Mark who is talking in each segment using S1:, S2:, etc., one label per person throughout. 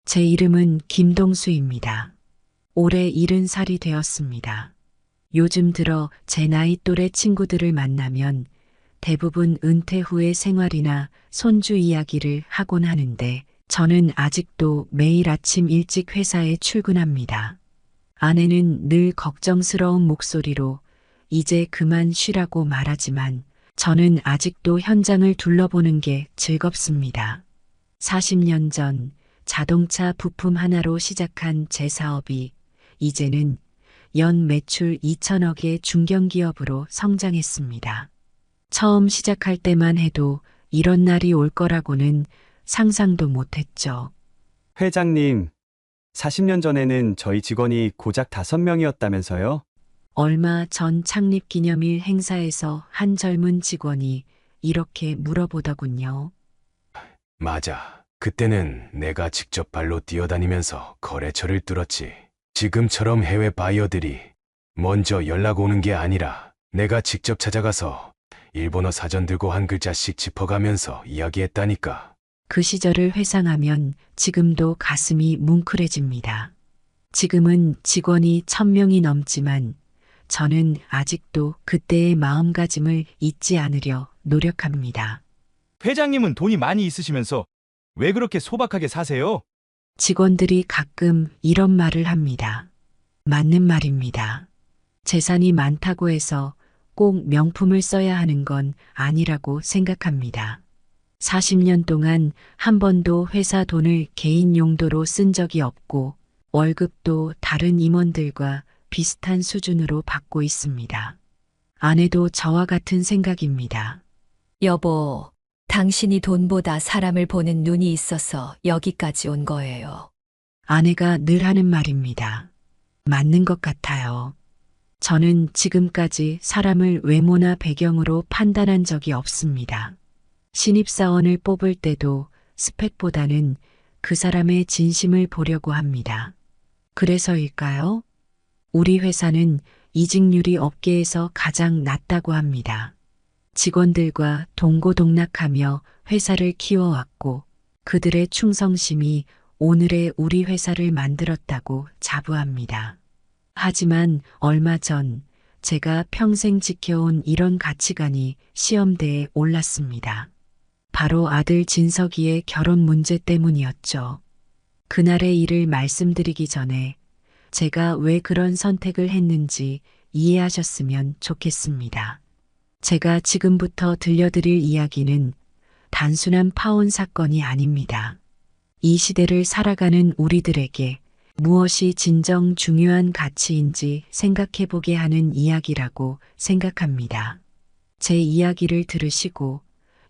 S1: 제 이름은 김동수입니다. 올해 70살이 되었습니다. 요즘 들어 제 나이 또래 친구들을 만나면 대부분 은퇴 후의 생활이나 손주 이야기를 하곤 하는데 저는 아직도 매일 아침 일찍 회사에 출근합니다. 아내는 늘 걱정스러운 목소리로 이제 그만 쉬라고 말하지만 저는 아직도 현장을 둘러보는 게 즐겁습니다. 40년 전 자동차 부품 하나로 시작한 제 사업이 이제는 연 매출 2천억의 중견기업으로 성장했습니다. 처음 시작할 때만 해도 이런 날이 올 거라고는 상상도 못했죠.
S2: 회장님, 40년 전에는 저희 직원이 고작 5명이었다면서요?
S1: 얼마 전 창립 기념일 행사에서 한 젊은 직원이 이렇게 물어보더군요.
S3: 맞아. 그때는 내가 직접 발로 뛰어다니면서 거래처를 뚫었지. 지금처럼 해외 바이어들이 먼저 연락 오는 게 아니라 내가 직접 찾아가서 일본어 사전 들고 한 글자씩 짚어가면서 이야기했다니까.
S1: 그 시절을 회상하면 지금도 가슴이 뭉클해집니다. 지금은 직원이 1000명이 넘지만 저는 아직도 그때의 마음가짐을 잊지 않으려 노력합니다.
S4: 회장님은 돈이 많이 있으시면서 왜 그렇게 소박하게 사세요?
S1: 직원들이 가끔 이런 말을 합니다. 맞는 말입니다. 재산이 많다고 해서 꼭 명품을 써야 하는 건 아니라고 생각합니다. 40년 동안 한 번도 회사 돈을 개인 용도로 쓴 적이 없고 월급도 다른 임원들과 비슷한 수준으로 받고 있습니다. 아내도 저와 같은 생각입니다.
S5: 여보, 당신이 돈보다 사람을 보는 눈이 있어서 여기까지 온 거예요.
S1: 아내가 늘 하는 말입니다. 맞는 것 같아요. 저는 지금까지 사람을 외모나 배경으로 판단한 적이 없습니다. 신입사원을 뽑을 때도 스펙보다는 그 사람의 진심을 보려고 합니다. 그래서일까요? 우리 회사는 이직률이 업계에서 가장 낮다고 합니다. 직원들과 동고동락하며 회사를 키워왔고 그들의 충성심이 오늘의 우리 회사를 만들었다고 자부합니다. 하지만 얼마 전 제가 평생 지켜온 이런 가치관이 시험대에 올랐습니다. 바로 아들 진석이의 결혼 문제 때문이었죠. 그날의 일을 말씀드리기 전에 제가 왜 그런 선택을 했는지 이해하셨으면 좋겠습니다. 제가 지금부터 들려드릴 이야기는 단순한 파혼 사건이 아닙니다. 이 시대를 살아가는 우리들에게 무엇이 진정 중요한 가치인지 생각해보게 하는 이야기라고 생각합니다. 제 이야기를 들으시고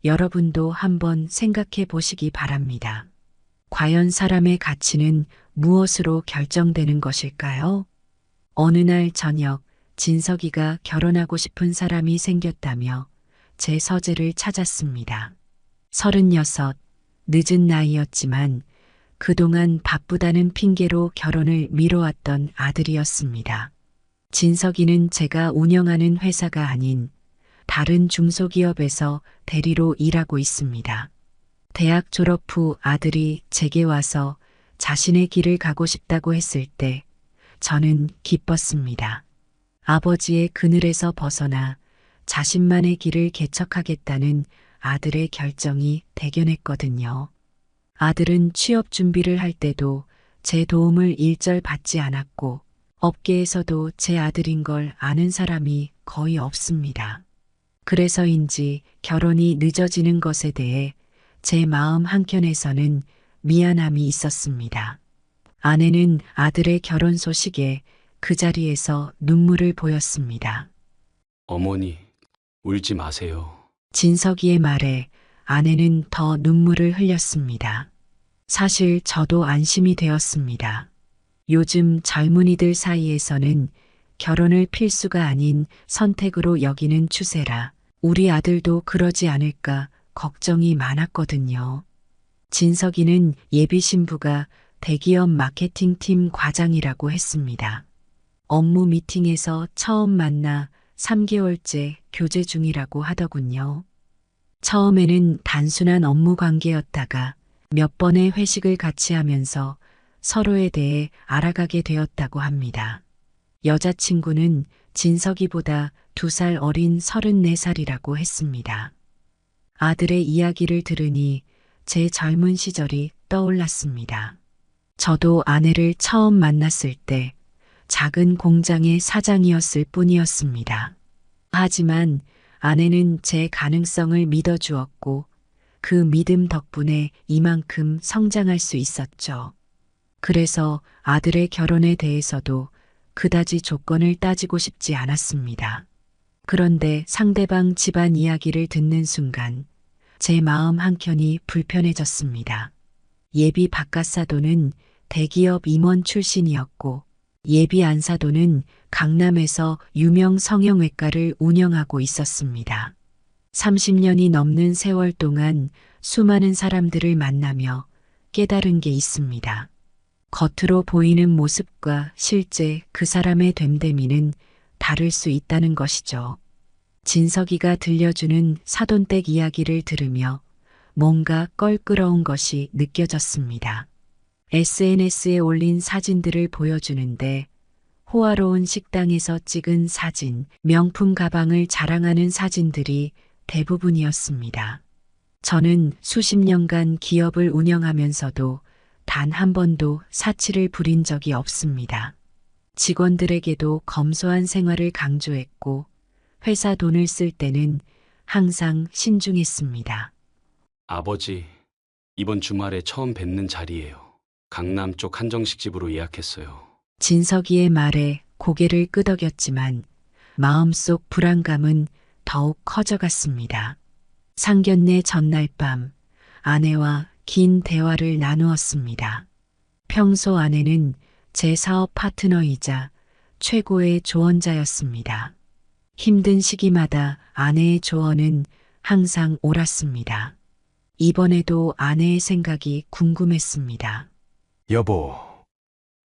S1: 여러분도 한번 생각해 보시기 바랍니다. 과연 사람의 가치는 무엇으로 결정되는 것일까요? 어느 날 저녁 진석이가 결혼하고 싶은 사람이 생겼다며 제 서재를 찾았습니다. 36, 늦은 나이였지만 그동안 바쁘다는 핑계로 결혼을 미뤄왔던 아들이었습니다. 진석이는 제가 운영하는 회사가 아닌 다른 중소기업에서 대리로 일하고 있습니다. 대학 졸업 후 아들이 제게 와서 자신의 길을 가고 싶다고 했을 때 저는 기뻤습니다. 아버지의 그늘에서 벗어나 자신만의 길을 개척하겠다는 아들의 결정이 대견했거든요. 아들은 취업 준비를 할 때도 제 도움을 일절 받지 않았고 업계에서도 제 아들인 걸 아는 사람이 거의 없습니다. 그래서인지 결혼이 늦어지는 것에 대해 제 마음 한켠에서는 미안함이 있었습니다. 아내는 아들의 결혼 소식에 그 자리에서 눈물을 보였습니다.
S6: 어머니, 울지 마세요.
S1: 진석이의 말에 아내는 더 눈물을 흘렸습니다. 사실 저도 안심이 되었습니다. 요즘 젊은이들 사이에서는 결혼을 필수가 아닌 선택으로 여기는 추세라 우리 아들도 그러지 않을까 걱정이 많았거든요. 진석이는 예비 신부가 대기업 마케팅팀 과장이라고 했습니다. 업무 미팅에서 처음 만나 3개월째 교제 중이라고 하더군요. 처음에는 단순한 업무 관계였다가 몇 번의 회식을 같이 하면서 서로에 대해 알아가게 되었다고 합니다. 여자친구는 진석이보다 2살 어린 34살이라고 했습니다. 아들의 이야기를 들으니 제 젊은 시절이 떠올랐습니다. 저도 아내를 처음 만났을 때 작은 공장의 사장이었을 뿐이었습니다. 하지만 아내는 제 가능성을 믿어주었고 그 믿음 덕분에 이만큼 성장할 수 있었죠. 그래서 아들의 결혼에 대해서도 그다지 조건을 따지고 싶지 않았습니다. 그런데 상대방 집안 이야기를 듣는 순간 제 마음 한켠이 불편해졌습니다. 예비 바깥사도는 대기업 임원 출신이었고 예비 안사도는 강남에서 유명 성형외과를 운영하고 있었습니다. 30년이 넘는 세월 동안 수많은 사람들을 만나며 깨달은 게 있습니다. 겉으로 보이는 모습과 실제 그 사람의 됨됨이는 다를 수 있다는 것이죠. 진석이가 들려주는 사돈댁 이야기를 들으며 뭔가 껄끄러운 것이 느껴졌습니다. SNS에 올린 사진들을 보여주는데 호화로운 식당에서 찍은 사진, 명품 가방을 자랑하는 사진들이 대부분이었습니다. 저는 수십 년간 기업을 운영하면서도 단 한 번도 사치를 부린 적이 없습니다. 직원들에게도 검소한 생활을 강조했고 회사 돈을 쓸 때는 항상 신중했습니다.
S6: 아버지, 이번 주말에 처음 뵙는 자리예요. 강남 쪽 한정식집으로 예약했어요.
S1: 진석이의 말에 고개를 끄덕였지만 마음속 불안감은 더욱 커져갔습니다. 상견례 전날 밤 아내와 긴 대화를 나누었습니다. 평소 아내는 제 사업 파트너이자 최고의 조언자였습니다. 힘든 시기마다 아내의 조언은 항상 옳았습니다. 이번에도 아내의 생각이 궁금했습니다.
S3: 여보,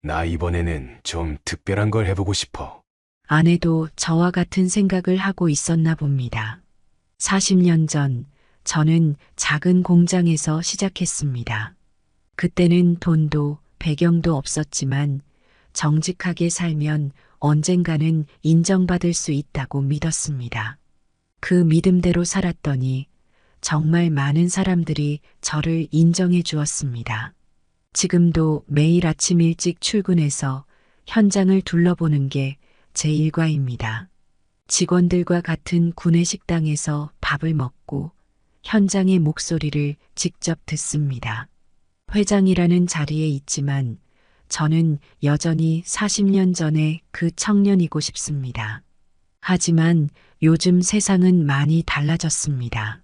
S3: 나 이번에는 좀 특별한 걸 해보고 싶어.
S1: 아내도 저와 같은 생각을 하고 있었나 봅니다. 40년 전 저는 작은 공장에서 시작했습니다. 그때는 돈도 배경도 없었지만 정직하게 살면 언젠가는 인정받을 수 있다고 믿었습니다. 그 믿음대로 살았더니 정말 많은 사람들이 저를 인정해 주었습니다. 지금도 매일 아침 일찍 출근해서 현장을 둘러보는 게 제 일과입니다. 직원들과 같은 구내식당에서 밥을 먹고 현장의 목소리를 직접 듣습니다. 회장이라는 자리에 있지만 저는 여전히 40년 전의 그 청년이고 싶습니다. 하지만 요즘 세상은 많이 달라졌습니다.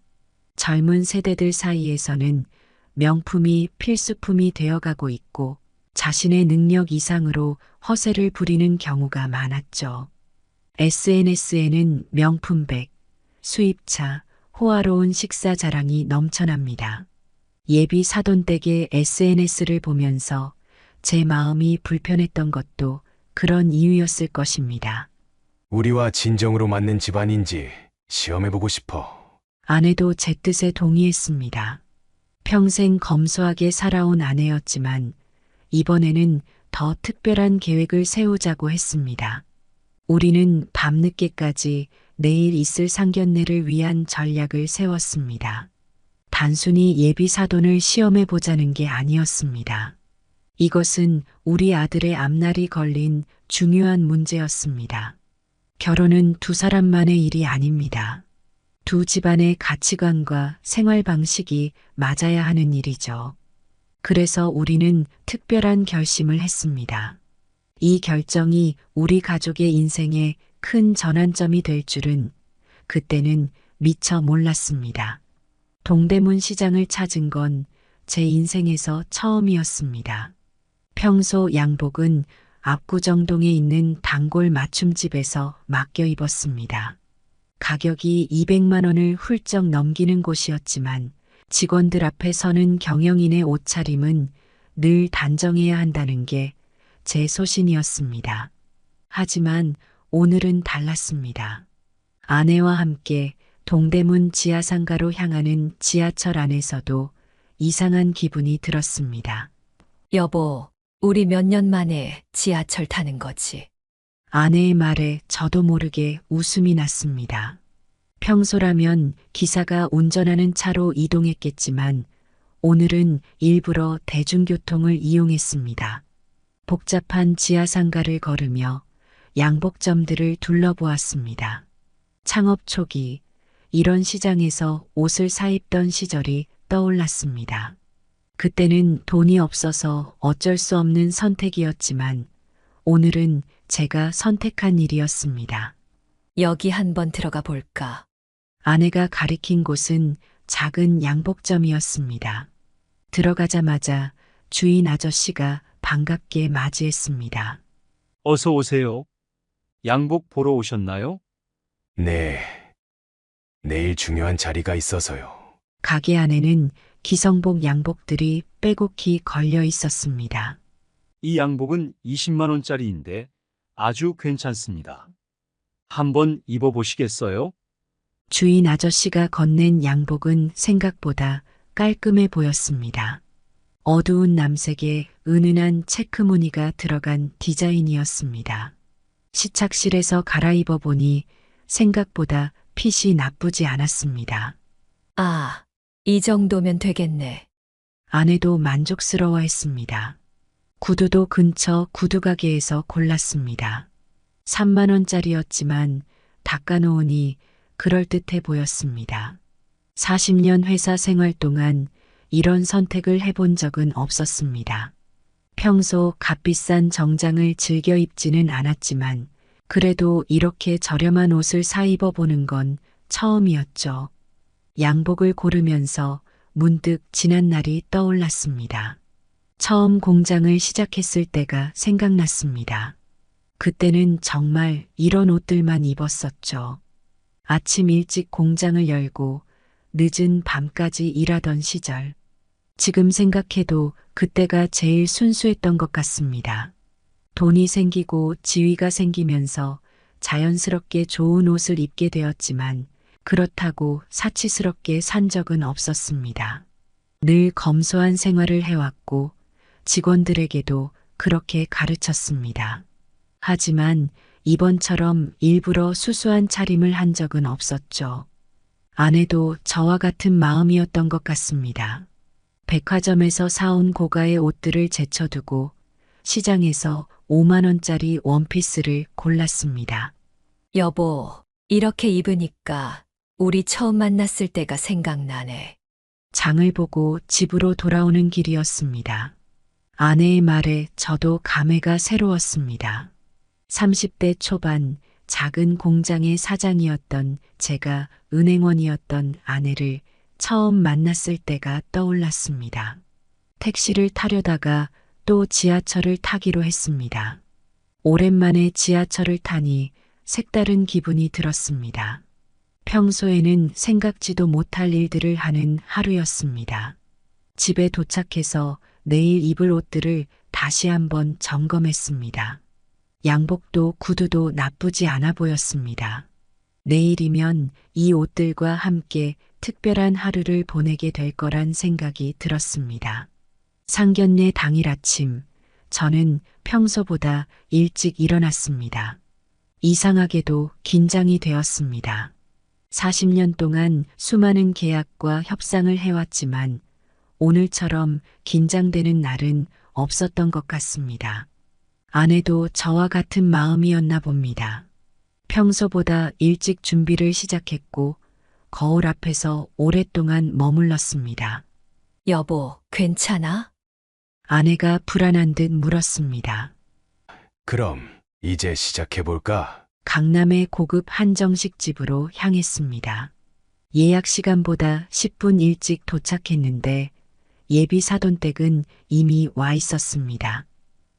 S1: 젊은 세대들 사이에서는 명품이 필수품이 되어가고 있고 자신의 능력 이상으로 허세를 부리는 경우가 많았죠. SNS에는 명품백, 수입차, 호화로운 식사 자랑이 넘쳐납니다. 예비 사돈댁의 SNS를 보면서 제 마음이 불편했던 것도 그런 이유였을 것입니다.
S3: 우리와 진정으로 맞는 집안인지 시험해보고 싶어.
S1: 아내도 제 뜻에 동의했습니다. 평생 검소하게 살아온 아내였지만 이번에는 더 특별한 계획을 세우자고 했습니다. 우리는 밤늦게까지 내일 있을 상견례를 위한 전략을 세웠습니다. 단순히 예비 사돈을 시험해 보자는 게 아니었습니다. 이것은 우리 아들의 앞날이 걸린 중요한 문제였습니다. 결혼은 두 사람만의 일이 아닙니다. 두 집안의 가치관과 생활 방식이 맞아야 하는 일이죠. 그래서 우리는 특별한 결심을 했습니다. 이 결정이 우리 가족의 인생에 큰 전환점이 될 줄은 그때는 미처 몰랐습니다. 동대문 시장을 찾은 건 제 인생에서 처음이었습니다. 평소 양복은 압구정동에 있는 단골 맞춤집에서 맡겨 입었습니다. 가격이 200만 원을 훌쩍 넘기는 곳이었지만 직원들 앞에 서는 경영인의 옷차림은 늘 단정해야 한다는 게 제 소신이었습니다. 하지만 오늘은 달랐습니다. 아내와 함께 동대문 지하상가로 향하는 지하철 안에서도 이상한 기분이 들었습니다.
S5: 여보, 우리 몇 년 만에 지하철 타는 거지.
S1: 아내의 말에 저도 모르게 웃음이 났습니다. 평소라면 기사가 운전하는 차로 이동했겠지만 오늘은 일부러 대중교통을 이용했습니다. 복잡한 지하상가를 걸으며 양복점들을 둘러보았습니다. 창업 초기 이런 시장에서 옷을 사입던 시절이 떠올랐습니다. 그때는 돈이 없어서 어쩔 수 없는 선택이었지만 오늘은 제가 선택한 일이었습니다.
S5: 여기 한번 들어가 볼까?
S1: 아내가 가리킨 곳은 작은 양복점이었습니다. 들어가자마자 주인 아저씨가 반갑게 맞이했습니다.
S7: 어서 오세요. 양복 보러 오셨나요?
S3: 네. 내일 중요한 자리가 있어서요.
S1: 가게 안에는 기성복 양복들이 빼곡히 걸려 있었습니다.
S7: 이 양복은 20만 원짜리인데 아주 괜찮습니다. 한번 입어보시겠어요?
S1: 주인 아저씨가 건넨 양복은 생각보다 깔끔해 보였습니다. 어두운 남색에 은은한 체크 무늬가 들어간 디자인이었습니다. 시착실에서 갈아입어 보니 생각보다 핏이 나쁘지 않았습니다.
S5: 아, 이 정도면 되겠네.
S1: 아내도 만족스러워했습니다. 구두도 근처 구두가게에서 골랐습니다. 3만 원짜리였지만 닦아놓으니 그럴듯해 보였습니다. 40년 회사 생활 동안 이런 선택을 해본 적은 없었습니다. 평소 값비싼 정장을 즐겨 입지는 않았지만 그래도 이렇게 저렴한 옷을 사 입어보는 건 처음이었죠. 양복을 고르면서 문득 지난 날이 떠올랐습니다. 처음 공장을 시작했을 때가 생각났습니다. 그때는 정말 이런 옷들만 입었었죠. 아침 일찍 공장을 열고 늦은 밤까지 일하던 시절. 지금 생각해도 그때가 제일 순수했던 것 같습니다. 돈이 생기고 지위가 생기면서 자연스럽게 좋은 옷을 입게 되었지만 그렇다고 사치스럽게 산 적은 없었습니다. 늘 검소한 생활을 해왔고 직원들에게도 그렇게 가르쳤습니다. 하지만 이번처럼 일부러 수수한 차림을 한 적은 없었죠. 아내도 저와 같은 마음이었던 것 같습니다. 백화점에서 사온 고가의 옷들을 제쳐두고 시장에서 5만 원짜리 원피스를 골랐습니다.
S5: 여보, 이렇게 입으니까 우리 처음 만났을 때가 생각나네.
S1: 장을 보고 집으로 돌아오는 길이었습니다. 아내의 말에 저도 감회가 새로웠습니다. 30대 초반 작은 공장의 사장이었던 제가 은행원이었던 아내를 처음 만났을 때가 떠올랐습니다. 택시를 타려다가 또 지하철을 타기로 했습니다. 오랜만에 지하철을 타니 색다른 기분이 들었습니다. 평소에는 생각지도 못할 일들을 하는 하루였습니다. 집에 도착해서 내일 입을 옷들을 다시 한번 점검했습니다. 양복도 구두도 나쁘지 않아 보였습니다. 내일이면 이 옷들과 함께 특별한 하루를 보내게 될 거란 생각이 들었습니다. 상견례 당일 아침, 저는 평소보다 일찍 일어났습니다. 이상하게도 긴장이 되었습니다. 40년 동안 수많은 계약과 협상을 해왔지만 오늘처럼 긴장되는 날은 없었던 것 같습니다. 아내도 저와 같은 마음이었나 봅니다. 평소보다 일찍 준비를 시작했고 거울 앞에서 오랫동안 머물렀습니다.
S5: 여보, 괜찮아?
S1: 아내가 불안한 듯 물었습니다.
S3: 그럼 이제 시작해볼까?
S1: 강남의 고급 한정식 집으로 향했습니다. 예약 시간보다 10분 일찍 도착했는데 예비 사돈댁은 이미 와 있었습니다.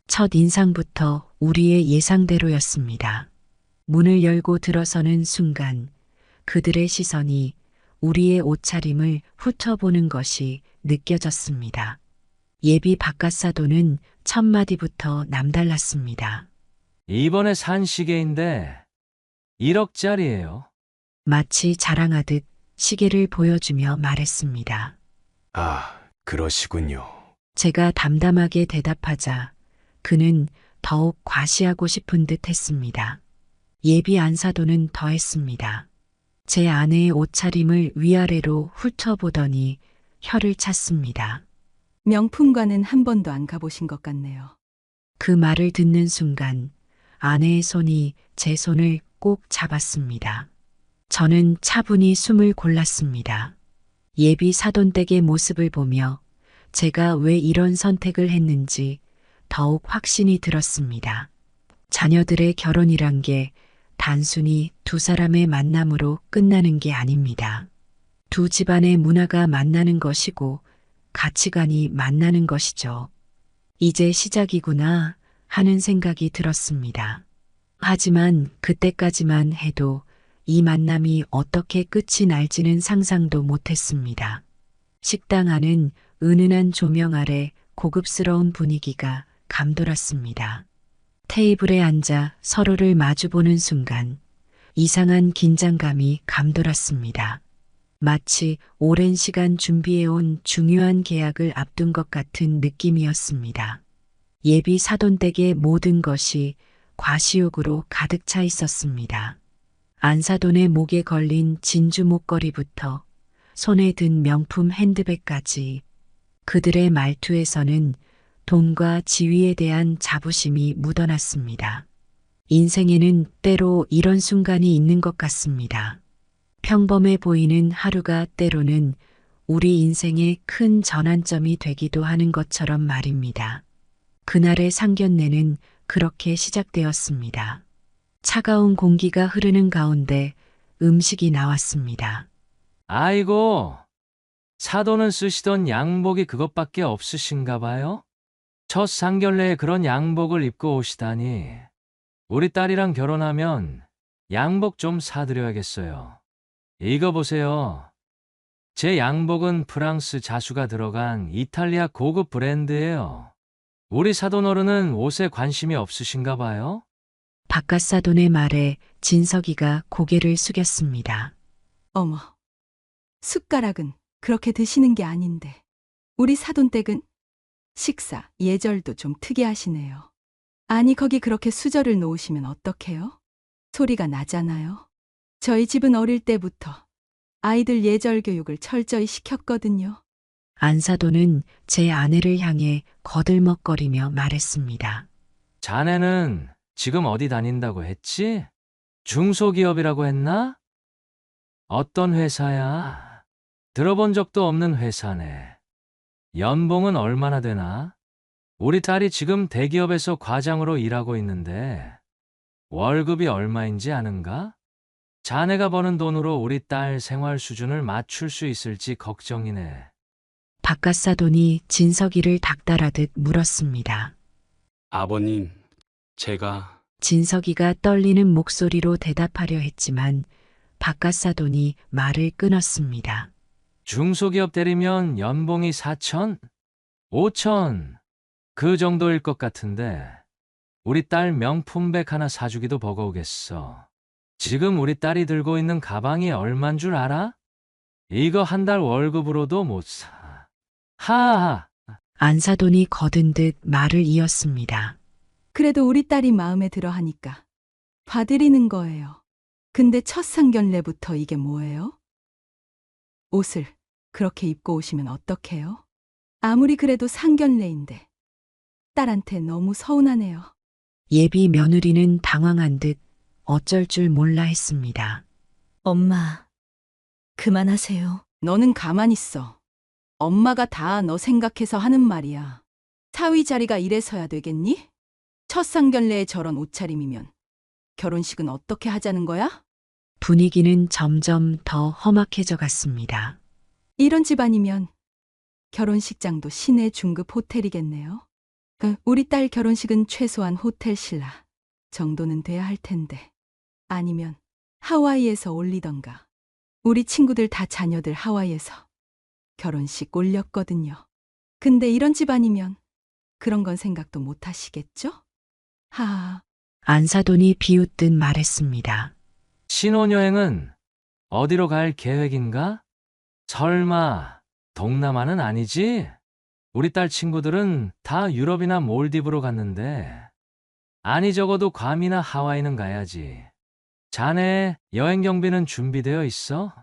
S1: 첫 인상부터 우리의 예상대로였습니다. 문을 열고 들어서는 순간 그들의 시선이 우리의 옷차림을 훑어보는 것이 느껴졌습니다. 예비 바깥사돈은 첫 마디부터 남달랐습니다.
S8: 이번에 산 시계인데 1억짜리예요.
S1: 마치 자랑하듯 시계를 보여주며 말했습니다.
S3: 아, 그러시군요.
S1: 제가 담담하게 대답하자 그는 더욱 과시하고 싶은 듯 했습니다. 예비 안사돈은 더했습니다. 제 아내의 옷차림을 위아래로 훑어보더니 혀를 찼습니다.
S9: 명품관은 한 번도 안 가보신 것 같네요.
S1: 그 말을 듣는 순간 아내의 손이 제 손을 꼭 잡았습니다. 저는 차분히 숨을 골랐습니다. 예비 사돈댁의 모습을 보며 제가 왜 이런 선택을 했는지 더욱 확신이 들었습니다. 자녀들의 결혼이란 게 단순히 두 사람의 만남으로 끝나는 게 아닙니다. 두 집안의 문화가 만나는 것이고 가치관이 만나는 것이죠. 이제 시작이구나 하는 생각이 들었습니다. 하지만 그때까지만 해도 이 만남이 어떻게 끝이 날지는 상상도 못했습니다. 식당 안은 은은한 조명 아래 고급스러운 분위기가 감돌았습니다. 테이블에 앉아 서로를 마주보는 순간 이상한 긴장감이 감돌았습니다. 마치 오랜 시간 준비해온 중요한 계약을 앞둔 것 같은 느낌이었습니다. 예비 사돈댁의 모든 것이 과시욕으로 가득 차 있었습니다. 안사돈의 목에 걸린 진주 목걸이부터 손에 든 명품 핸드백까지 그들의 말투에서는 돈과 지위에 대한 자부심이 묻어났습니다. 인생에는 때로 이런 순간이 있는 것 같습니다. 평범해 보이는 하루가 때로는 우리 인생의 큰 전환점이 되기도 하는 것처럼 말입니다. 그날의 상견례는 그렇게 시작되었습니다. 차가운 공기가 흐르는 가운데 음식이 나왔습니다.
S8: 아이고, 사돈은 쓰시던 양복이 그것밖에 없으신가 봐요? 첫 상견례에 그런 양복을 입고 오시다니. 우리 딸이랑 결혼하면 양복 좀 사드려야겠어요. 이거 보세요. 제 양복은 프랑스 자수가 들어간 이탈리아 고급 브랜드예요. 우리 사돈 어른은 옷에 관심이 없으신가 봐요?
S1: 바깥사돈의 말에 진석이가 고개를 숙였습니다.
S9: 어머, 숟가락은 그렇게 드시는 게 아닌데. 우리 사돈댁은 식사, 예절도 좀 특이하시네요. 아니, 거기 그렇게 수저를 놓으시면 어떡해요? 소리가 나잖아요. 저희 집은 어릴 때부터 아이들 예절 교육을 철저히 시켰거든요.
S1: 안사돈은 제 아내를 향해 거들먹거리며 말했습니다.
S8: 자네는 지금 어디 다닌다고 했지? 중소기업이라고 했나? 어떤 회사야? 들어본 적도 없는 회사네. 연봉은 얼마나 되나? 우리 딸이 지금 대기업에서 과장으로 일하고 있는데 월급이 얼마인지 아는가? 자네가 버는 돈으로 우리 딸 생활 수준을 맞출 수 있을지 걱정이네.
S1: 바깥사돈이 진석이를 닥달하듯 물었습니다.
S6: 아버님, 제가
S1: 진석이가 떨리는 목소리로 대답하려 했지만 바깥사돈이 말을 끊었습니다.
S8: 중소기업 대리면 연봉이 4천? 5천? 그 정도일 것 같은데 우리 딸 명품백 하나 사주기도 버거우겠어. 지금 우리 딸이 들고 있는 가방이 얼만 줄 알아? 이거 한 달 월급으로도 못 사. 하하.
S1: 안사돈이 거든 듯 말을 이었습니다.
S9: 그래도 우리 딸이 마음에 들어 하니까 봐드리는 거예요. 근데 첫 상견례부터 이게 뭐예요? 옷을 그렇게 입고 오시면 어떡해요? 아무리 그래도 상견례인데 딸한테 너무 서운하네요.
S1: 예비 며느리는 당황한 듯 어쩔 줄 몰라 했습니다.
S10: 엄마, 그만하세요.
S9: 너는 가만히 있어. 엄마가 다 너 생각해서 하는 말이야. 사위 자리가 이래서야 되겠니? 첫 상견례에 저런 옷차림이면 결혼식은 어떻게 하자는 거야?
S1: 분위기는 점점 더 험악해져 갔습니다.
S9: 이런 집안이면 결혼식장도 시내 중급 호텔이겠네요. 우리 딸 결혼식은 최소한 호텔 신라 정도는 돼야 할 텐데. 아니면 하와이에서 올리던가. 우리 친구들 다 자녀들 하와이에서 결혼식 올렸거든요. 근데 이런 집안이면 그런 건 생각도 못 하시겠죠? 하하.
S1: 안사돈이 비웃듯 말했습니다.
S8: 신혼여행은 어디로 갈 계획인가? 설마 동남아는 아니지? 우리 딸 친구들은 다 유럽이나 몰디브로 갔는데, 아니 적어도 괌이나 하와이는 가야지. 자네 여행 경비는 준비되어 있어?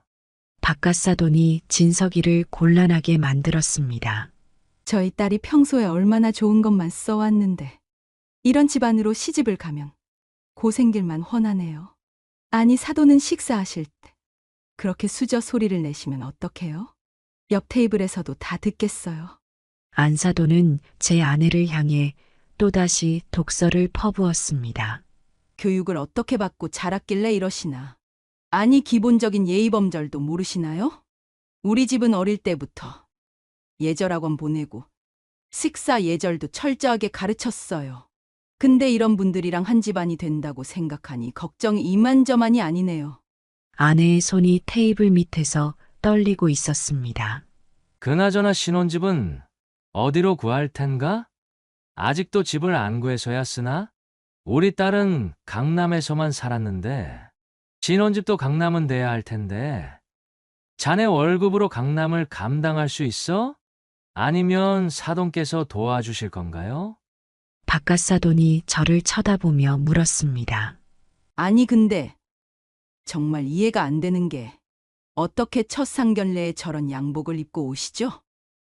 S1: 박갓사돈이 진석이를 곤란하게 만들었습니다.
S9: 저희 딸이 평소에 얼마나 좋은 것만 써왔는데 이런 집안으로 시집을 가면 고생길만 훤하네요. 아니 사돈은 식사하실 때 그렇게 수저 소리를 내시면 어떡해요? 옆 테이블에서도 다 듣겠어요.
S1: 안사돈은 제 아내를 향해 또다시 독서를 퍼부었습니다.
S9: 교육을 어떻게 받고 자랐길래 이러시나. 아니 기본적인 예의범절도 모르시나요? 우리 집은 어릴 때부터 예절학원 보내고 식사 예절도 철저하게 가르쳤어요. 근데 이런 분들이랑 한 집안이 된다고 생각하니 걱정이 이만저만이 아니네요.
S1: 아내의 손이 테이블 밑에서 떨리고 있었습니다.
S8: 그나저나 신혼집은 어디로 구할 텐가? 아직도 집을 안 구해서야 쓰나? 우리 딸은 강남에서만 살았는데 신혼집도 강남은 돼야 할 텐데 자네 월급으로 강남을 감당할 수 있어? 아니면 사돈께서 도와주실 건가요?
S1: 박갓사돈이 저를 쳐다보며 물었습니다.
S9: 아니 근데 정말 이해가 안 되는 게 어떻게 첫 상견례에 저런 양복을 입고 오시죠?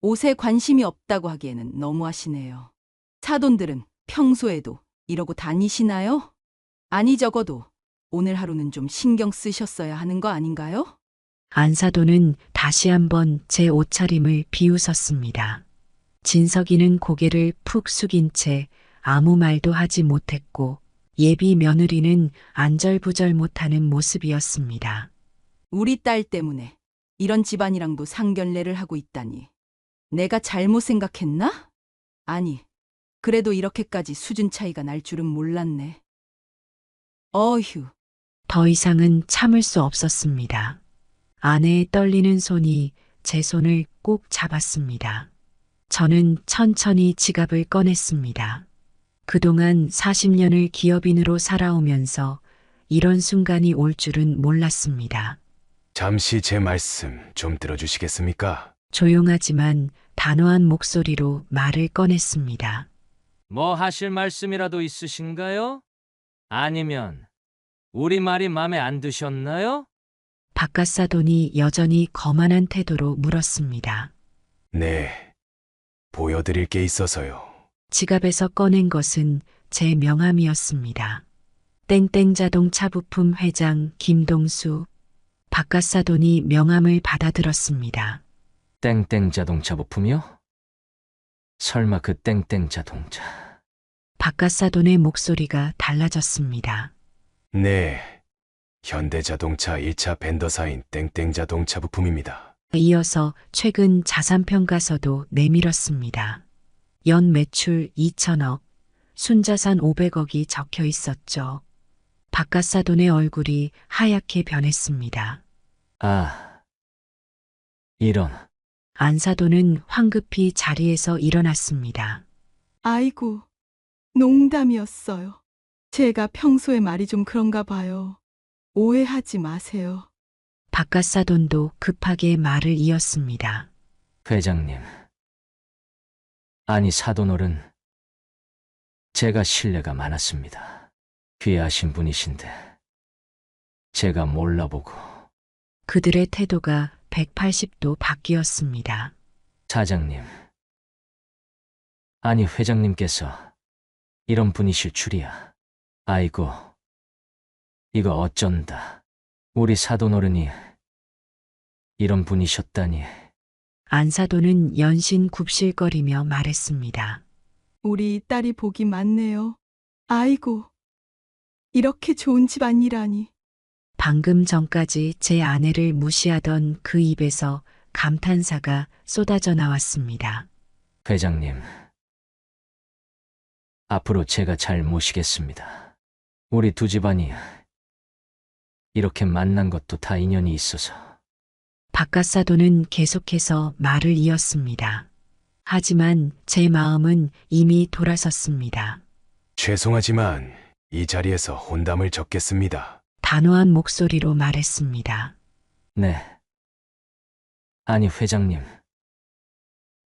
S9: 옷에 관심이 없다고 하기에는 너무하시네요. 사돈들은 평소에도 이러고 다니시나요? 아니 적어도 오늘 하루는 좀 신경 쓰셨어야 하는 거 아닌가요?
S1: 안사돈은 다시 한번 제 옷차림을 비웃었습니다. 진석이는 고개를 푹 숙인 채 아무 말도 하지 못했고 예비 며느리는 안절부절 못하는 모습이었습니다.
S9: 우리 딸 때문에 이런 집안이랑도 상견례를 하고 있다니. 내가 잘못 생각했나? 아니, 그래도 이렇게까지 수준 차이가 날 줄은 몰랐네. 어휴.
S1: 더 이상은 참을 수 없었습니다. 아내의 떨리는 손이 제 손을 꼭 잡았습니다. 저는 천천히 지갑을 꺼냈습니다. 그동안 40년을 기업인으로 살아오면서 이런 순간이 올 줄은 몰랐습니다.
S3: 잠시 제 말씀 좀 들어주시겠습니까?
S1: 조용하지만 단호한 목소리로 말을 꺼냈습니다.
S8: 뭐 하실 말씀이라도 있으신가요? 아니면 우리 말이 마음에 안 드셨나요?
S1: 박갓사돈이 여전히 거만한 태도로 물었습니다.
S3: 네, 보여드릴 게 있어서요.
S1: 지갑에서 꺼낸 것은 제 명함이었습니다. 땡땡 자동차 부품 회장 김동수. 박갓사돈이 명함을 받아들었습니다.
S8: 땡땡 자동차 부품이요? 설마 그 땡땡 자동차.
S1: 박갓사돈의 목소리가 달라졌습니다.
S3: 네, 현대자동차 1차 벤더사인 땡땡자동차 부품입니다.
S1: 이어서 최근 자산평가서도 내밀었습니다. 연 매출 2천억, 순자산 500억이 적혀 있었죠. 박갓사돈의 얼굴이 하얗게 변했습니다.
S8: 아, 이런.
S1: 안사돈은 황급히 자리에서 일어났습니다.
S9: 아이고, 농담이었어요. 제가 평소에 말이 좀 그런가 봐요. 오해하지 마세요.
S1: 박갓사돈도 급하게 말을 이었습니다.
S8: 회장님. 아니 사돈어른. 제가 신뢰가 많았습니다. 귀하신 분이신데 제가 몰라보고.
S1: 그들의 태도가 180도 바뀌었습니다.
S8: 사장님. 아니 회장님께서 이런 분이실 줄이야. 아이고. 이거 어쩐다. 우리 사돈어른이 이런 분이셨다니.
S1: 안사돈은 연신 굽실거리며 말했습니다.
S9: 우리 딸이 복이 많네요. 아이고, 이렇게 좋은 집안이라니.
S1: 방금 전까지 제 아내를 무시하던 그 입에서 감탄사가 쏟아져 나왔습니다.
S8: 회장님. 앞으로 제가 잘 모시겠습니다. 우리 두 집안이 이렇게 만난 것도 다 인연이 있어서.
S1: 박갓사돈은 계속해서 말을 이었습니다. 하지만 제 마음은 이미 돌아섰습니다.
S3: 죄송하지만 이 자리에서 혼담을 적겠습니다.
S1: 단호한 목소리로 말했습니다.
S8: 네. 아니 회장님.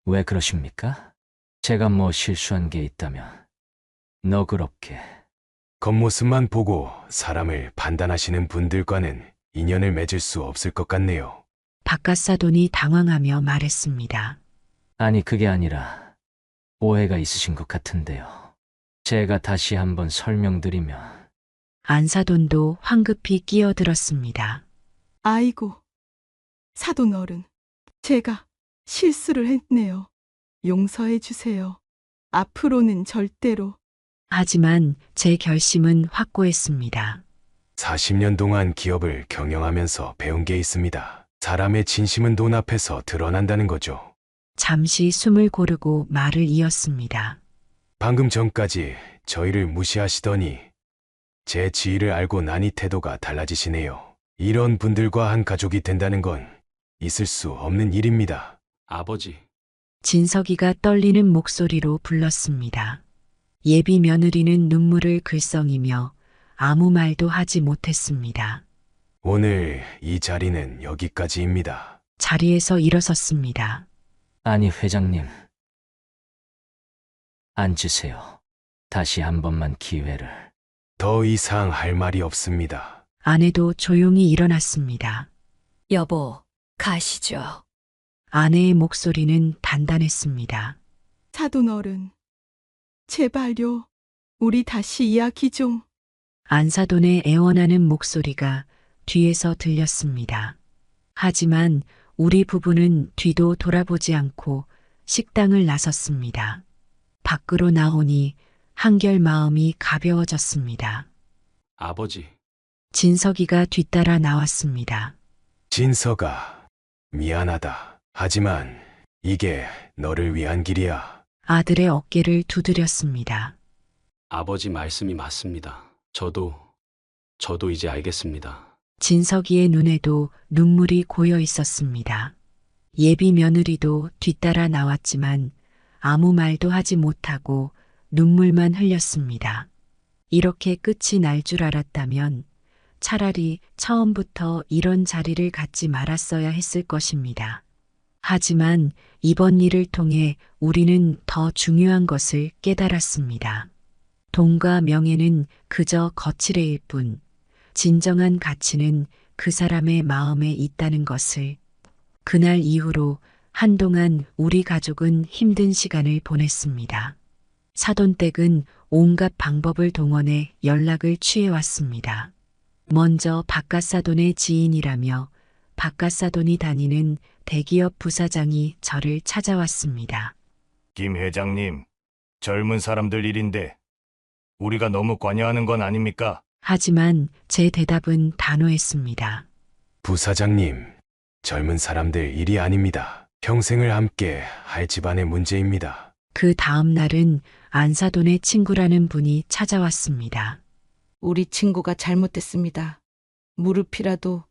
S8: 왜 그러십니까? 제가 뭐 실수한 게 있다면 너그럽게.
S3: 겉모습만 보고 사람을 판단하시는 분들과는 인연을 맺을 수 없을 것 같네요.
S1: 바깥사돈이 당황하며 말했습니다.
S8: 아니, 그게 아니라 오해가 있으신 것 같은데요. 제가 다시 한번 설명드리면
S1: 안사돈도 황급히 끼어들었습니다.
S9: 아이고, 사돈 어른, 제가 실수를 했네요. 용서해 주세요. 앞으로는 절대로.
S1: 하지만 제 결심은 확고했습니다.
S3: 40년 동안 기업을 경영하면서 배운 게 있습니다. 사람의 진심은 돈 앞에서 드러난다는 거죠.
S1: 잠시 숨을 고르고 말을 이었습니다.
S3: 방금 전까지 저희를 무시하시더니 제 지위를 알고 나니 태도가 달라지시네요. 이런 분들과 한 가족이 된다는 건 있을 수 없는 일입니다.
S6: 아버지,
S1: 진석이가 떨리는 목소리로 불렀습니다. 예비 며느리는 눈물을 글썽이며 아무 말도 하지 못했습니다.
S3: 오늘 이 자리는 여기까지입니다.
S1: 자리에서 일어섰습니다.
S8: 아니, 회장님. 앉으세요. 다시 한 번만 기회를.
S3: 더 이상 할 말이 없습니다.
S1: 아내도 조용히 일어났습니다.
S5: 여보, 가시죠.
S1: 아내의 목소리는 단단했습니다.
S9: 사돈 어른, 제발요. 우리 다시 이야기 좀.
S1: 안사돈의 애원하는 목소리가 뒤에서 들렸습니다. 하지만 우리 부부는 뒤도 돌아보지 않고 식당을 나섰습니다. 밖으로 나오니 한결 마음이 가벼워졌습니다.
S6: 아버지,
S1: 진석이가 뒤따라 나왔습니다.
S3: 진서가, 미안하다. 하지만 이게 너를 위한 길이야.
S1: 아들의 어깨를 두드렸습니다.
S6: 아버지 말씀이 맞습니다. 저도 이제 알겠습니다.
S1: 진석이의 눈에도 눈물이 고여 있었습니다. 예비 며느리도 뒤따라 나왔지만 아무 말도 하지 못하고 눈물만 흘렸습니다. 이렇게 끝이 날 줄 알았다면 차라리 처음부터 이런 자리를 갖지 말았어야 했을 것입니다. 하지만 이번 일을 통해 우리는 더 중요한 것을 깨달았습니다. 돈과 명예는 그저 거칠애일 뿐, 진정한 가치는 그 사람의 마음에 있다는 것을. 그날 이후로 한동안 우리 가족은 힘든 시간을 보냈습니다. 사돈댁은 온갖 방법을 동원해 연락을 취해왔습니다. 먼저 바깥사돈의 지인이라며 바깥사돈이 다니는 대기업 부사장이 저를 찾아왔습니다.
S11: 김 회장님, 젊은 사람들 일인데 우리가 너무 관여하는 건 아닙니까?
S1: 하지만 제 대답은 단호했습니다.
S3: 부사장님, 젊은 사람들 일이 아닙니다. 평생을 함께 할 집안의 문제입니다.
S1: 그 다음 날은 안사돈의 친구라는 분이 찾아왔습니다.
S12: 우리 친구가 잘못됐습니다. 무릎이라도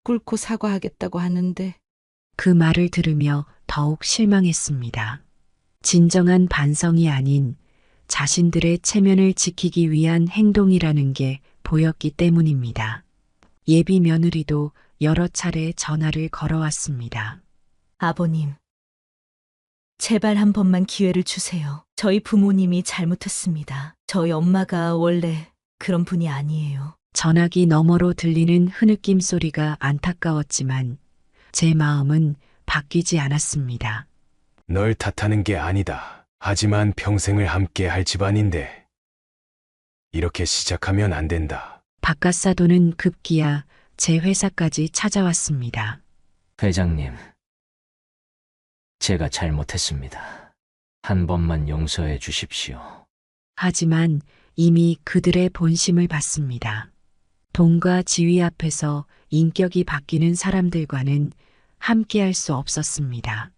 S12: 꿇고 사과하겠다고 하는데.
S1: 그 말을 들으며 더욱 실망했습니다. 진정한 반성이 아닌 자신들의 체면을 지키기 위한 행동이라는 게 보였기 때문입니다. 예비 며느리도 여러 차례 전화를 걸어왔습니다.
S10: 아버님, 제발 한 번만 기회를 주세요. 저희 부모님이 잘못했습니다. 저희 엄마가 원래 그런 분이 아니에요.
S1: 전화기 너머로 들리는 흐느낌 소리가 안타까웠지만 제 마음은 바뀌지 않았습니다.
S3: 널 탓하는 게 아니다. 하지만 평생을 함께 할 집안인데 이렇게 시작하면 안 된다.
S1: 바깥사돈은 급기야 제 회사까지 찾아왔습니다.
S8: 회장님, 제가 잘못했습니다. 한 번만 용서해 주십시오.
S1: 하지만 이미 그들의 본심을 봤습니다. 돈과 지위 앞에서 인격이 바뀌는 사람들과는 함께할 수 없었습니다.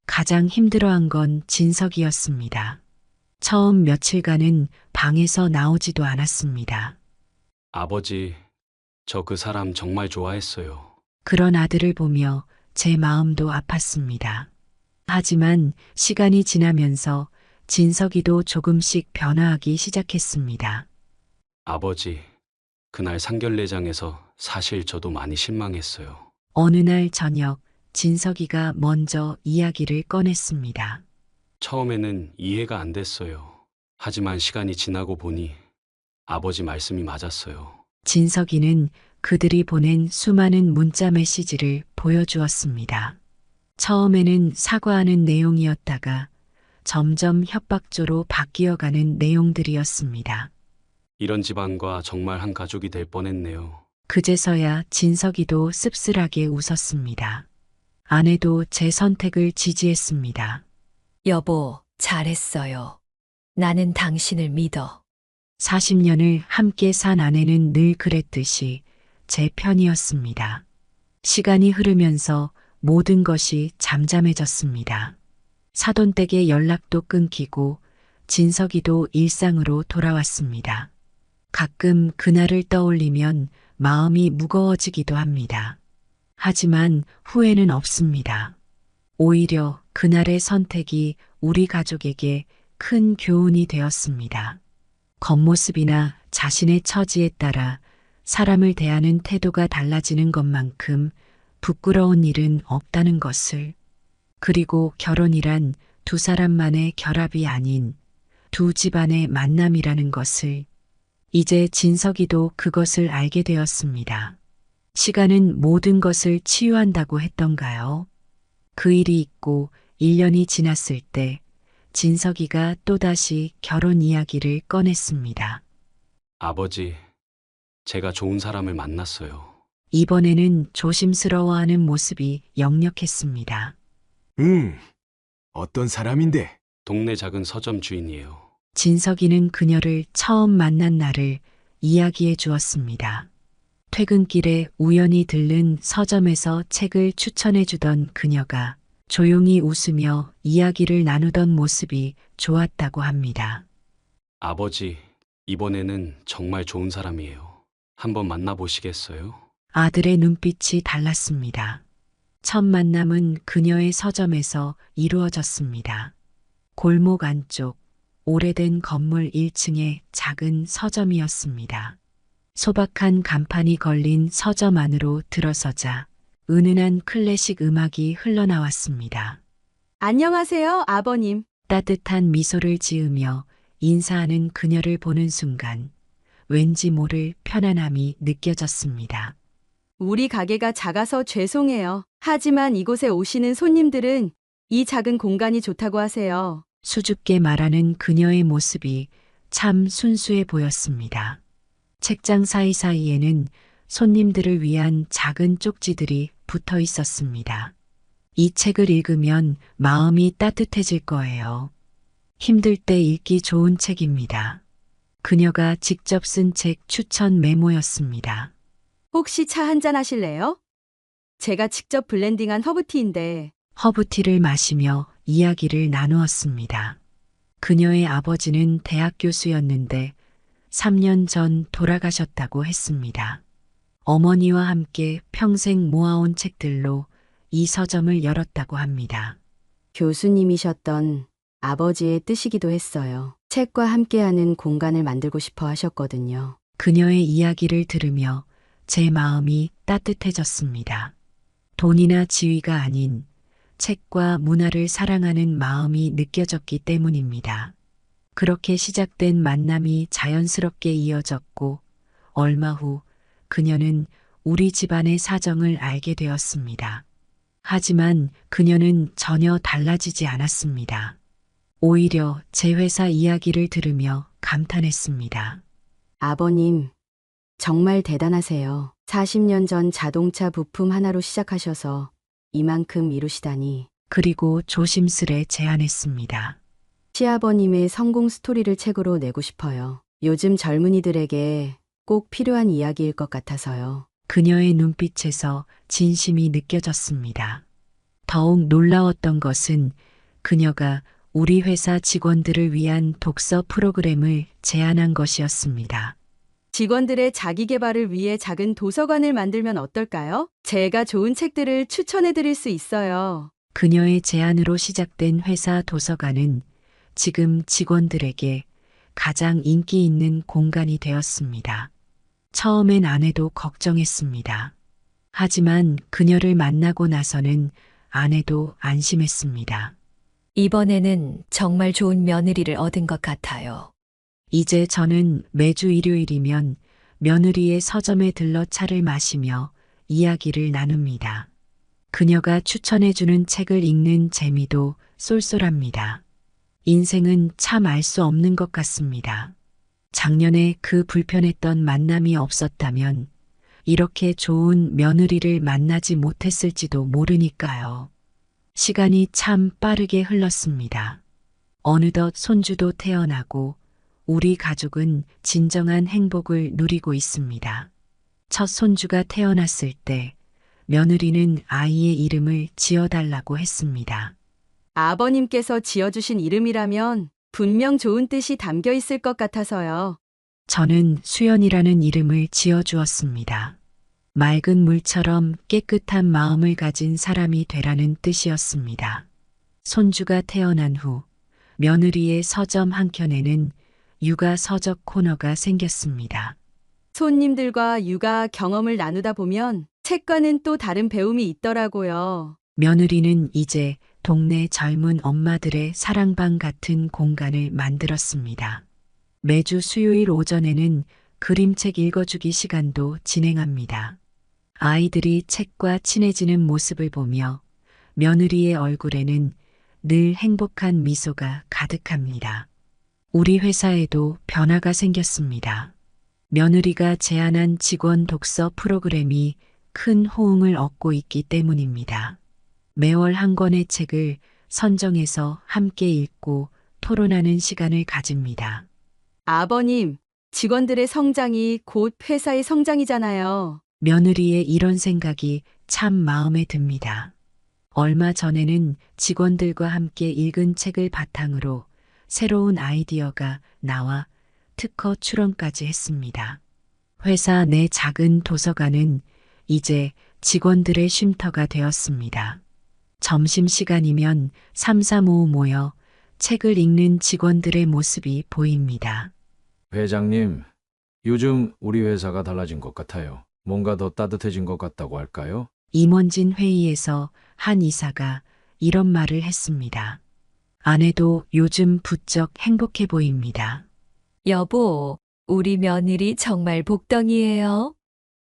S1: 가장 힘들어한 건 진석이었습니다. 처음 며칠간은 방에서 나오지도 않았습니다.
S6: 아버지, 저 그 사람 정말 좋아했어요.
S1: 그런 아들을 보며 제 마음도 아팠습니다. 하지만 시간이 지나면서 진석이도 조금씩 변화하기 시작했습니다.
S6: 아버지, 그날 상견례장에서 사실 저도 많이 실망했어요.
S1: 어느 날 저녁 진석이가 먼저 이야기를 꺼냈습니다.
S6: 처음에는 이해가 안 됐어요. 하지만 시간이 지나고 보니 아버지 말씀이 맞았어요.
S1: 진석이는 그들이 보낸 수많은 문자 메시지를 보여주었습니다. 처음에는 사과하는 내용이었다가 점점 협박조로 바뀌어가는 내용들이었습니다.
S6: 이런 집안과 정말 한 가족이 될 뻔했네요.
S1: 그제서야 진석이도 씁쓸하게 웃었습니다. 아내도 제 선택을 지지했습니다.
S5: 여보, 잘했어요. 나는 당신을 믿어.
S1: 40년을 함께 산 아내는 늘 그랬듯이 제 편이었습니다. 시간이 흐르면서 모든 것이 잠잠해졌습니다. 사돈댁의 연락도 끊기고 진석이도 일상으로 돌아왔습니다. 가끔 그날을 떠올리면 마음이 무거워지기도 합니다. 하지만 후회는 없습니다. 오히려 그날의 선택이 우리 가족에게 큰 교훈이 되었습니다. 겉모습이나 자신의 처지에 따라 사람을 대하는 태도가 달라지는 것만큼 부끄러운 일은 없다는 것을, 그리고 결혼이란 두 사람만의 결합이 아닌 두 집안의 만남이라는 것을, 이제 진석이도 그것을 알게 되었습니다. 시간은 모든 것을 치유한다고 했던가요? 그 일이 있고 1년이 지났을 때 진석이가 또다시 결혼 이야기를 꺼냈습니다.
S6: 아버지, 제가 좋은 사람을 만났어요.
S1: 이번에는 조심스러워하는 모습이 역력했습니다.
S3: 어떤 사람인데?
S6: 동네 작은 서점 주인이에요.
S1: 진석이는 그녀를 처음 만난 날을 이야기해 주었습니다. 퇴근길에 우연히 들른 서점에서 책을 추천해 주던 그녀가 조용히 웃으며 이야기를 나누던 모습이 좋았다고 합니다.
S6: 아버지, 이번에는 정말 좋은 사람이에요. 한번 만나보시겠어요?
S1: 아들의 눈빛이 달랐습니다. 첫 만남은 그녀의 서점에서 이루어졌습니다. 골목 안쪽 오래된 건물 1층의 작은 서점이었습니다. 소박한 간판이 걸린 서점 안으로 들어서자 은은한 클래식 음악이 흘러나왔습니다.
S9: 안녕하세요, 아버님.
S1: 따뜻한 미소를 지으며 인사하는 그녀를 보는 순간 왠지 모를 편안함이 느껴졌습니다.
S9: 우리 가게가 작아서 죄송해요. 하지만 이곳에 오시는 손님들은 이 작은 공간이 좋다고 하세요.
S1: 수줍게 말하는 그녀의 모습이 참 순수해 보였습니다. 책장 사이사이에는 손님들을 위한 작은 쪽지들이 붙어 있었습니다. 이 책을 읽으면 마음이 따뜻해질 거예요. 힘들 때 읽기 좋은 책입니다. 그녀가 직접 쓴 책 추천 메모였습니다.
S9: 혹시 차 한잔 하실래요? 제가 직접 블렌딩한 허브티인데.
S1: 허브티를 마시며 이야기를 나누었습니다. 그녀의 아버지는 대학 교수였는데 3년 전 돌아가셨다고 했습니다. 어머니와 함께 평생 모아온 책들로 이 서점을 열었다고 합니다.
S13: 교수님이셨던 아버지의 뜻이기도 했어요. 책과 함께하는 공간을 만들고 싶어 하셨거든요.
S1: 그녀의 이야기를 들으며 제 마음이 따뜻해졌습니다. 돈이나 지위가 아닌 책과 문화를 사랑하는 마음이 느껴졌기 때문입니다. 그렇게 시작된 만남이 자연스럽게 이어졌고 얼마 후 그녀는 우리 집안의 사정을 알게 되었습니다. 하지만 그녀는 전혀 달라지지 않았습니다. 오히려 제 회사 이야기를 들으며 감탄했습니다.
S13: 아버님, 정말 대단하세요. 40년 전 자동차 부품 하나로 시작하셔서 이만큼 이루시다니.
S1: 그리고 조심스레 제안했습니다.
S13: 시아버님의 성공 스토리를 책으로 내고 싶어요. 요즘 젊은이들에게 꼭 필요한 이야기일 것 같아서요.
S1: 그녀의 눈빛에서 진심이 느껴졌습니다. 더욱 놀라웠던 것은 그녀가 우리 회사 직원들을 위한 독서 프로그램을 제안한 것이었습니다.
S9: 직원들의 자기 개발을 위해 작은 도서관을 만들면 어떨까요? 제가 좋은 책들을 추천해 드릴 수 있어요.
S1: 그녀의 제안으로 시작된 회사 도서관은 지금 직원들에게 가장 인기 있는 공간이 되었습니다. 처음엔 아내도 걱정했습니다. 하지만 그녀를 만나고 나서는 아내도 안심했습니다.
S5: 이번에는 정말 좋은 며느리를 얻은 것 같아요.
S1: 이제 저는 매주 일요일이면 며느리의 서점에 들러 차를 마시며 이야기를 나눕니다. 그녀가 추천해주는 책을 읽는 재미도 쏠쏠합니다. 인생은 참 알 수 없는 것 같습니다. 작년에 그 불편했던 만남이 없었다면 이렇게 좋은 며느리를 만나지 못했을지도 모르니까요. 시간이 참 빠르게 흘렀습니다. 어느덧 손주도 태어나고 우리 가족은 진정한 행복을 누리고 있습니다. 첫 손주가 태어났을 때 며느리는 아이의 이름을 지어달라고 했습니다.
S13: 아버님께서 지어주신 이름이라면 분명 좋은 뜻이 담겨 있을 것 같아서요.
S1: 저는 수연이라는 이름을 지어주었습니다. 맑은 물처럼 깨끗한 마음을 가진 사람이 되라는 뜻이었습니다. 손주가 태어난 후 며느리의 서점 한켠에는 육아 서적 코너가 생겼습니다.
S13: 손님들과 육아 경험을 나누다 보면 책과는 또 다른 배움이 있더라고요.
S1: 며느리는 이제 동네 젊은 엄마들의 사랑방 같은 공간을 만들었습니다. 매주 수요일 오전에는 그림책 읽어주기 시간도 진행합니다. 아이들이 책과 친해지는 모습을 보며 며느리의 얼굴에는 늘 행복한 미소가 가득합니다. 우리 회사에도 변화가 생겼습니다. 며느리가 제안한 직원 독서 프로그램이 큰 호응을 얻고 있기 때문입니다. 매월 한 권의 책을 선정해서 함께 읽고 토론하는 시간을 가집니다.
S13: 아버님, 직원들의 성장이 곧 회사의 성장이잖아요.
S1: 며느리의 이런 생각이 참 마음에 듭니다. 얼마 전에는 직원들과 함께 읽은 책을 바탕으로 새로운 아이디어가 나와 특허 출원까지 했습니다. 회사 내 작은 도서관은 이제 직원들의 쉼터가 되었습니다. 점심시간이면 삼삼오오 모여 책을 읽는 직원들의 모습이 보입니다.
S14: 회장님, 요즘 우리 회사가 달라진 것 같아요. 뭔가 더 따뜻해진 것 같다고 할까요?
S1: 임원진 회의에서 한 이사가 이런 말을 했습니다. 아내도 요즘 부쩍 행복해 보입니다.
S5: 여보, 우리 며느리 정말 복덩이에요.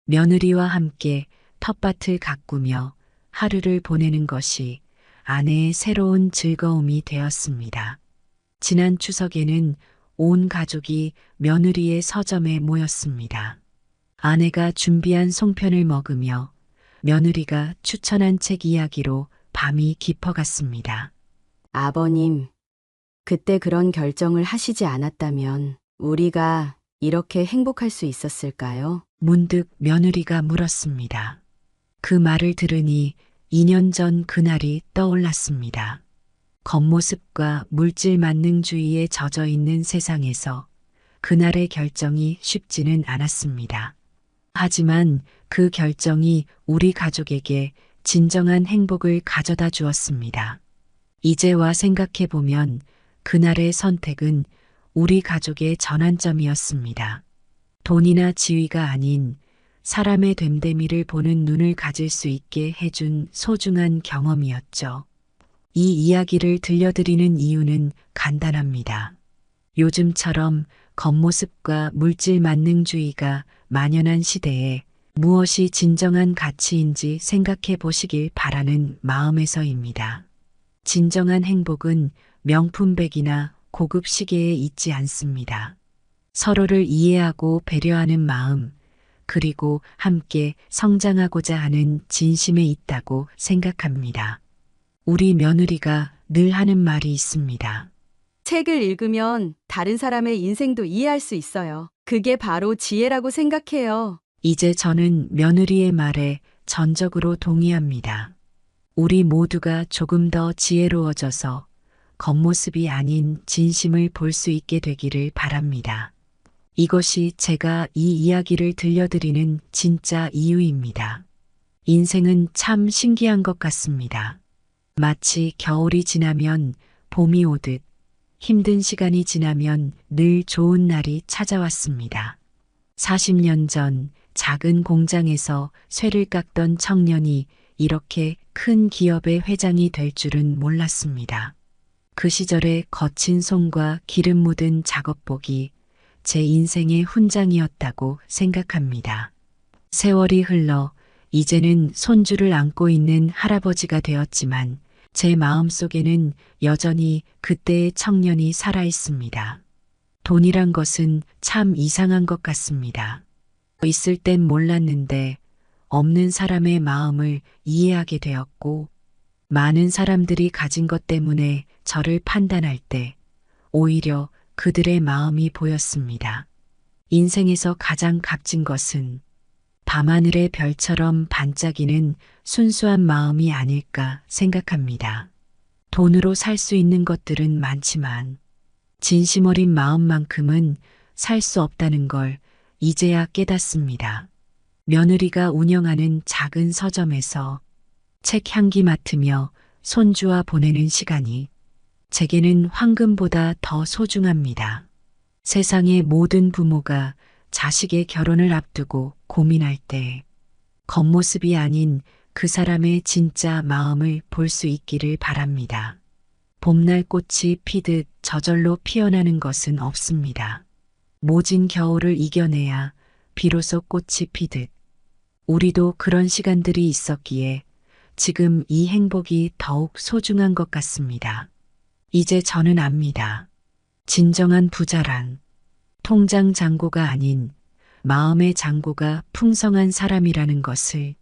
S1: 며느리와 함께 텃밭을 가꾸며 하루를 보내는 것이 아내의 새로운 즐거움이 되었습니다. 지난 추석에는 온 가족이 며느리의 서점에 모였습니다. 아내가 준비한 송편을 먹으며 며느리가 추천한 책 이야기로 밤이 깊어갔습니다.
S13: 아버님, 그때 그런 결정을 하시지 않았다면 우리가 이렇게 행복할 수 있었을까요?
S1: 문득 며느리가 물었습니다. 그 말을 들으니 2년 전 그날이 떠올랐습니다. 겉모습과 물질 만능주의에 젖어 있는 세상에서 그날의 결정이 쉽지는 않았습니다. 하지만 그 결정이 우리 가족에게 진정한 행복을 가져다 주었습니다. 이제와 생각해 보면 그날의 선택은 우리 가족의 전환점이었습니다. 돈이나 지위가 아닌 사람의 됨됨이를 보는 눈을 가질 수 있게 해준 소중한 경험이었죠. 이 이야기를 들려드리는 이유는 간단합니다. 요즘처럼 겉모습과 물질 만능주의가 만연한 시대에 무엇이 진정한 가치인지 생각해 보시길 바라는 마음에서입니다. 진정한 행복은 명품백이나 고급 시계에 있지 않습니다. 서로를 이해하고 배려하는 마음, 그리고 함께 성장하고자 하는 진심에 있다고 생각합니다. 우리 며느리가 늘 하는 말이 있습니다.
S13: 책을 읽으면 다른 사람의 인생도 이해할 수 있어요. 그게 바로 지혜라고 생각해요.
S1: 이제 저는 며느리의 말에 전적으로 동의합니다. 우리 모두가 조금 더 지혜로워져서 겉모습이 아닌 진심을 볼 수 있게 되기를 바랍니다. 이것이 제가 이 이야기를 들려드리는 진짜 이유입니다. 인생은 참 신기한 것 같습니다. 마치 겨울이 지나면 봄이 오듯 힘든 시간이 지나면 늘 좋은 날이 찾아왔습니다. 40년 전 작은 공장에서 쇠를 깎던 청년이 이렇게 큰 기업의 회장이 될 줄은 몰랐습니다. 그 시절의 거친 손과 기름 묻은 작업복이 제 인생의 훈장이었다고 생각합니다. 세월이 흘러 이제는 손주를 안고 있는 할아버지가 되었지만 제 마음속에는 여전히 그때의 청년이 살아 있습니다. 돈이란 것은 참 이상한 것 같습니다. 있을 땐 몰랐는데 없는 사람의 마음을 이해하게 되었고, 많은 사람들이 가진 것 때문에 저를 판단할 때 오히려 그들의 마음이 보였습니다. 인생에서 가장 값진 것은 밤하늘의 별처럼 반짝이는 순수한 마음이 아닐까 생각합니다. 돈으로 살 수 있는 것들은 많지만 진심 어린 마음만큼은 살 수 없다는 걸 이제야 깨닫습니다. 며느리가 운영하는 작은 서점에서 책 향기 맡으며 손주와 보내는 시간이 제게는 황금보다 더 소중합니다. 세상의 모든 부모가 자식의 결혼을 앞두고 고민할 때 겉모습이 아닌 그 사람의 진짜 마음을 볼 수 있기를 바랍니다. 봄날 꽃이 피듯 저절로 피어나는 것은 없습니다. 모진 겨울을 이겨내야 비로소 꽃이 피듯 우리도 그런 시간들이 있었기에 지금 이 행복이 더욱 소중한 것 같습니다. 이제 저는 압니다. 진정한 부자란 통장 잔고가 아닌 마음의 잔고가 풍성한 사람이라는 것을